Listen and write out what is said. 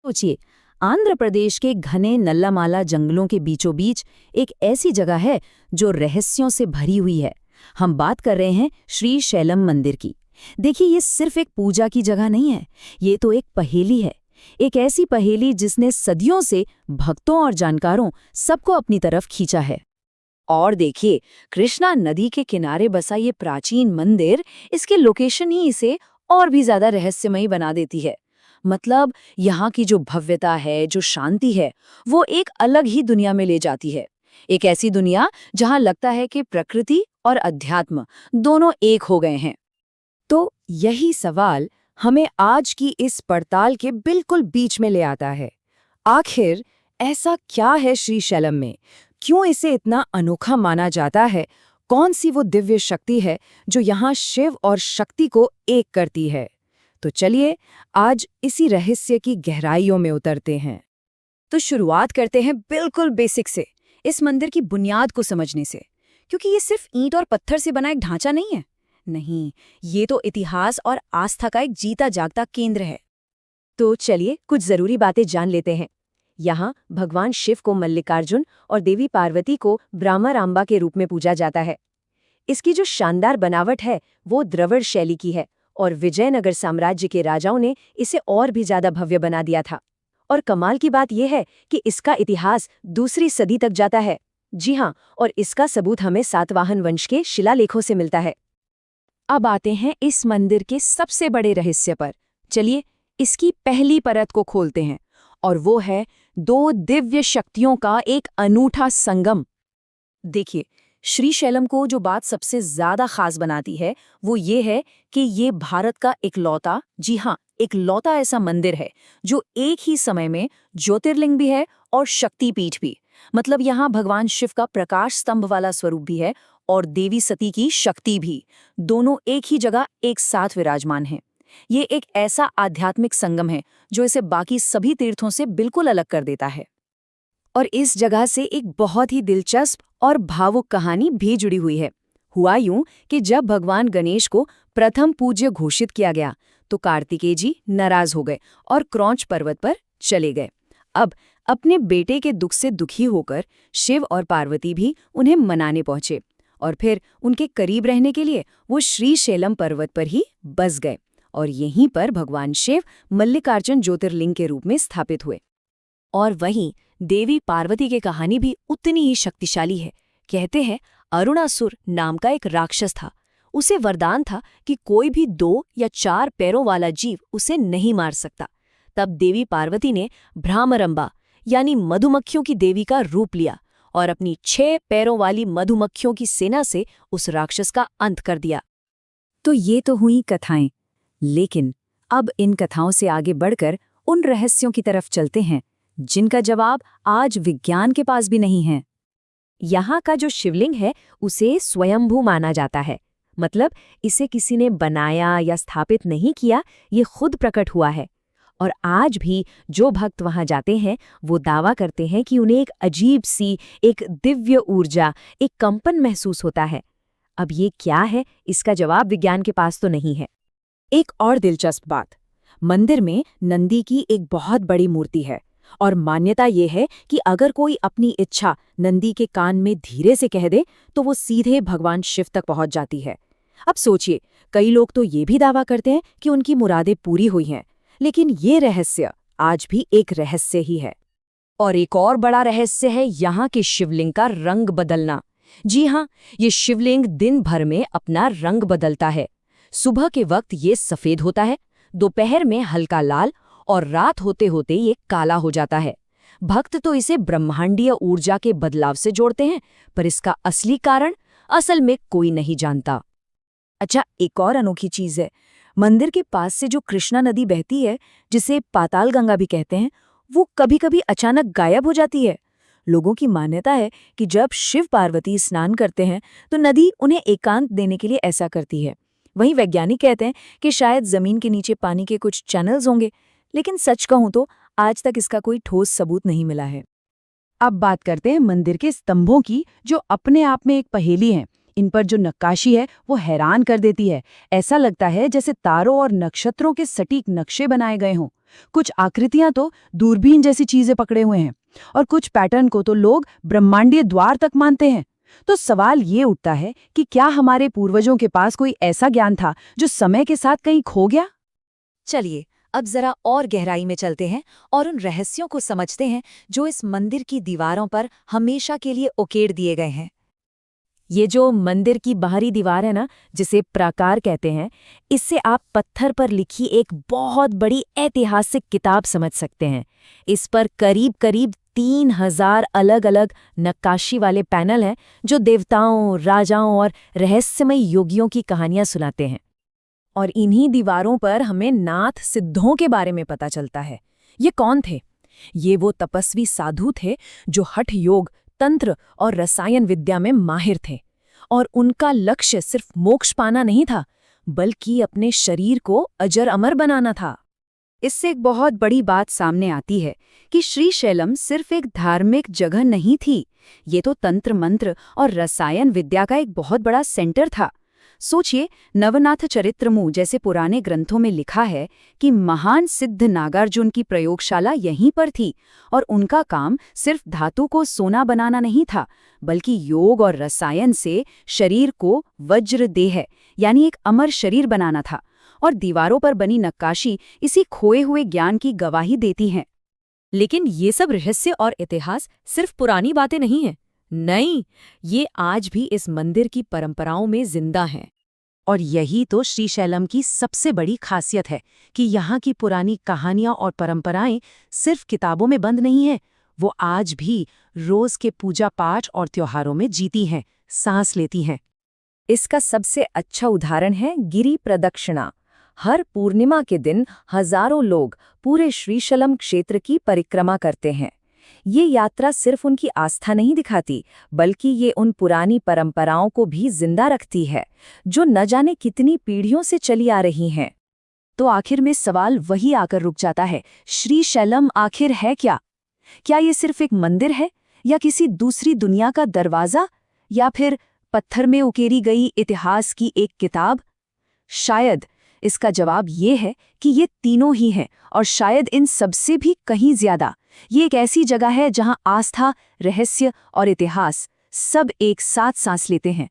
सोचिए, आंध्र प्रदेश के घने नल्लामाला जंगलों के बीचों बीच एक ऐसी जगह है जो रहस्यों से भरी हुई है। हम बात कर रहे हैं श्री शैलम मंदिर की। देखिए, ये सिर्फ एक पूजा की जगह नहीं है, ये तो एक पहेली है। एक ऐसी पहेली जिसने सदियों से भक्तों और जानकारों सबको अपनी तरफ खींचा है। और देखिए, कृष्णा नदी के किनारे बसा ये प्राचीन मंदिर, इसकी लोकेशन ही इसे और भी ज्यादा रहस्यमयी बना देती है। मतलब यहाँ की जो भव्यता है, जो शांति है, वो एक अलग ही दुनिया में ले जाती है। एक ऐसी दुनिया जहाँ लगता है कि प्रकृति और अध्यात्म दोनों एक हो गए हैं। तो यही सवाल हमें आज की इस पड़ताल के बिल्कुल बीच में ले आता है। आखिर ऐसा क्या है श्रीशैलम में? क्यों इसे इतना अनोखा माना जाता है? कौन सी वो दिव्य शक्ति है जो यहाँ शिव और शक्ति को एक करती है? तो चलिए आज इसी रहस्य की गहराइयों में उतरते हैं। तो शुरुआत करते हैं बिल्कुल बेसिक से, इस मंदिर की बुनियाद को समझने से, क्योंकि ये सिर्फ ईंट और पत्थर से बना एक ढांचा नहीं है। नहीं, ये तो इतिहास और आस्था का एक जीता जागता केंद्र है। तो चलिए कुछ जरूरी बातें जान लेते हैं। यहाँ भगवान शिव को मल्लिकार्जुन और देवी पार्वती को ब्रह्मरांबा के रूप में पूजा जाता है। इसकी जो शानदार बनावट है वो द्रविड़ शैली की है और विजयनगर साम्राज्य के राजाओं ने इसे और भी ज्यादा भव्य बना दिया था। और कमाल की बात यह है कि इसका इतिहास दूसरी सदी तक जाता है। जी हाँ, और इसका सबूत हमें सातवाहन वंश के शिलालेखों से मिलता है। अब आते हैं इस मंदिर के सबसे बड़े रहस्य पर। चलिए इसकी पहली परत को खोलते हैं, और वो है दो दिव्य शक्तियों का एक अनूठा संगम। देखिए, श्रीशैलम को जो बात सबसे ज्यादा खास बनाती है वो ये है कि ये भारत का इकलौता, जी हाँ, इकलौता ऐसा मंदिर है जो एक ही समय में ज्योतिर्लिंग भी है और शक्तिपीठ भी। मतलब यहाँ भगवान शिव का प्रकाश स्तंभ वाला स्वरूप भी है और देवी सती की शक्ति भी, दोनों एक ही जगह एक साथ विराजमान हैं। ये एक ऐसा आध्यात्मिक संगम है जो इसे बाकी सभी तीर्थों से बिल्कुल अलग कर देता है। और इस जगह से एक बहुत ही दिलचस्प और भावुक कहानी भी जुड़ी हुई है। हुआ यूं कि जब भगवान गणेश को प्रथम पूज्य घोषित किया गया तो कार्तिकेय जी नाराज हो गए और क्रौंच पर्वत पर चले गए। अब अपने बेटे के दुख से दुखी होकर शिव और पार्वती भी उन्हें मनाने पहुंचे और फिर उनके करीब रहने के लिए वो श्रीशैलम पर्वत पर ही बस गए और यहीं पर भगवान शिव मल्लिकार्जुन ज्योतिर्लिंग के रूप में स्थापित हुए। और वहीं देवी पार्वती की कहानी भी उतनी ही शक्तिशाली है। कहते हैं अरुणासुर नाम का एक राक्षस था। उसे वरदान था कि कोई भी 2 या 4 पैरों वाला जीव उसे नहीं मार सकता। तब देवी पार्वती ने भ्रामरंबा यानी मधुमक्खियों की देवी का रूप लिया और अपनी 6 पैरों वाली मधुमक्खियों की सेना से उस राक्षस का अंत कर दिया। तो ये तो हुई कथाएं, लेकिन अब इन कथाओं से आगे बढ़कर उन रहस्यों की तरफ चलते हैं जिनका जवाब आज विज्ञान के पास भी नहीं है। यहाँ का जो शिवलिंग है उसे स्वयंभू माना जाता है। मतलब इसे किसी ने बनाया या स्थापित नहीं किया, ये खुद प्रकट हुआ है। और आज भी जो भक्त वहां जाते हैं वो दावा करते हैं कि उन्हें एक अजीब सी, एक दिव्य ऊर्जा, एक कंपन महसूस होता है। अब ये क्या है, इसका जवाब विज्ञान के पास तो नहीं है। एक और दिलचस्प बात, मंदिर में नंदी की एक बहुत बड़ी मूर्ति है और मान्यता ये है कि अगर कोई अपनी इच्छा नंदी के कान में धीरे से कह दे तो वो सीधे भगवान शिव तक पहुंच जाती है। अब सोचिए, कई लोग तो ये भी दावा करते हैं कि उनकी मुरादें पूरी हुई हैं, लेकिन ये रहस्य आज भी एक रहस्य ही है। और एक और बड़ा रहस्य है यहाँ के शिवलिंग का रंग बदलना। जी हाँ, ये शिवलिंग दिन भर में अपना रंग बदलता है। सुबह के वक्त ये सफेद होता है, दोपहर में हल्का लाल और रात होते होते ये काला हो जाता है। भक्त तो इसे ब्रह्मांडीय ऊर्जा के बदलाव से जोड़ते हैं, पर इसका असली कारण असल में कोई नहीं जानता। अच्छा, एक और अनोखी चीज है, मंदिर के पास से जो कृष्णा नदी बहती है, जिसे पाताल गंगा भी कहते हैं, वो कभी-कभी अचानक गायब हो जाती है। लोगों की मान्यता है कि जब शिव पार्वती स्नान करते हैं तो नदी उन्हें एकांत देने के लिए ऐसा करती है। वहीं वैज्ञानिक कहते हैं कि शायद जमीन के नीचे पानी के कुछ चैनल्स होंगे, लेकिन सच कहूं तो आज तक इसका कोई ठोस सबूत नहीं मिला है। अब बात करते हैं मंदिर के स्तंभों की, जो अपने आप में एक पहेली है। इन पर जो नक्काशी है वो हैरान कर देती है। ऐसा लगता है जैसे तारों और नक्षत्रों के सटीक नक्शे बनाए गए हों। कुछ आकृतियां तो दूरबीन जैसी चीजें पकड़े हुए हैं और कुछ पैटर्न को तो लोग ब्रह्मांडीय द्वार तक मानते हैं। तो सवाल ये उठता है कि क्या हमारे पूर्वजों के पास कोई ऐसा ज्ञान था जो समय के साथ कहीं खो गया? चलिए अब जरा और गहराई में चलते हैं और उन रहस्यों को समझते हैं जो इस मंदिर की दीवारों पर हमेशा के लिए उकेर दिए गए हैं। ये जो मंदिर की बाहरी दीवार है ना, जिसे प्राकार कहते हैं, इससे आप पत्थर पर लिखी एक बहुत बड़ी ऐतिहासिक किताब समझ सकते हैं। इस पर करीब करीब 3000 अलग अलग नक्काशी वाले पैनल हैं जो देवताओं, राजाओं और रहस्यमय योगियों की कहानियां सुनाते हैं। और इन्हीं दीवारों पर हमें नाथ सिद्धों के बारे में पता चलता है। ये कौन थे? ये वो तपस्वी साधु थे जो हठ योग, तंत्र और रसायन विद्या में माहिर थे। और उनका लक्ष्य सिर्फ मोक्ष पाना नहीं था, बल्कि अपने शरीर को अजर अमर बनाना था। इससे एक बहुत बड़ी बात सामने आती है कि श्रीशैलम सिर्फ एक धार्मिक जगह नहीं थी, ये तो तंत्र मंत्र और रसायन विद्या का एक बहुत बड़ा सेंटर था। सोचिए, नवनाथ चरित्रमु जैसे पुराने ग्रंथों में लिखा है कि महान सिद्ध नागार्जुन की प्रयोगशाला यहीं पर थी और उनका काम सिर्फ धातु को सोना बनाना नहीं था, बल्कि योग और रसायन से शरीर को वज्र देह यानी एक अमर शरीर बनाना था। और दीवारों पर बनी नक्काशी इसी खोए हुए ज्ञान की गवाही देती हैं। लेकिन ये सब रहस्य और इतिहास सिर्फ पुरानी बातें नहीं हैं। नहीं, ये आज भी इस मंदिर की परंपराओं में जिंदा हैं। और यही तो श्रीशैलम की सबसे बड़ी खासियत है कि यहाँ की पुरानी कहानियाँ और परंपराएं सिर्फ किताबों में बंद नहीं हैं, वो आज भी रोज के पूजा पाठ और त्योहारों में जीती हैं, सांस लेती हैं। इसका सबसे अच्छा उदाहरण है गिरि प्रदक्षिणा। हर पूर्णिमा के दिन हजारों लोग पूरे श्रीशैलम क्षेत्र की परिक्रमा करते हैं। ये यात्रा सिर्फ उनकी आस्था नहीं दिखाती, बल्कि ये उन पुरानी परंपराओं को भी जिंदा रखती है जो न जाने कितनी पीढ़ियों से चली आ रही हैं। तो आखिर में सवाल वही आकर रुक जाता है, श्रीशैलम आखिर है क्या? क्या ये सिर्फ एक मंदिर है, या किसी दूसरी दुनिया का दरवाजा, या फिर पत्थर में उकेरी गई इतिहास की एक किताब? शायद इसका जवाब ये है कि ये तीनों ही हैं, और शायद इन सबसे भी कहीं ज्यादा। ये एक ऐसी जगह है जहां आस्था, रहस्य और इतिहास सब एक साथ सांस लेते हैं।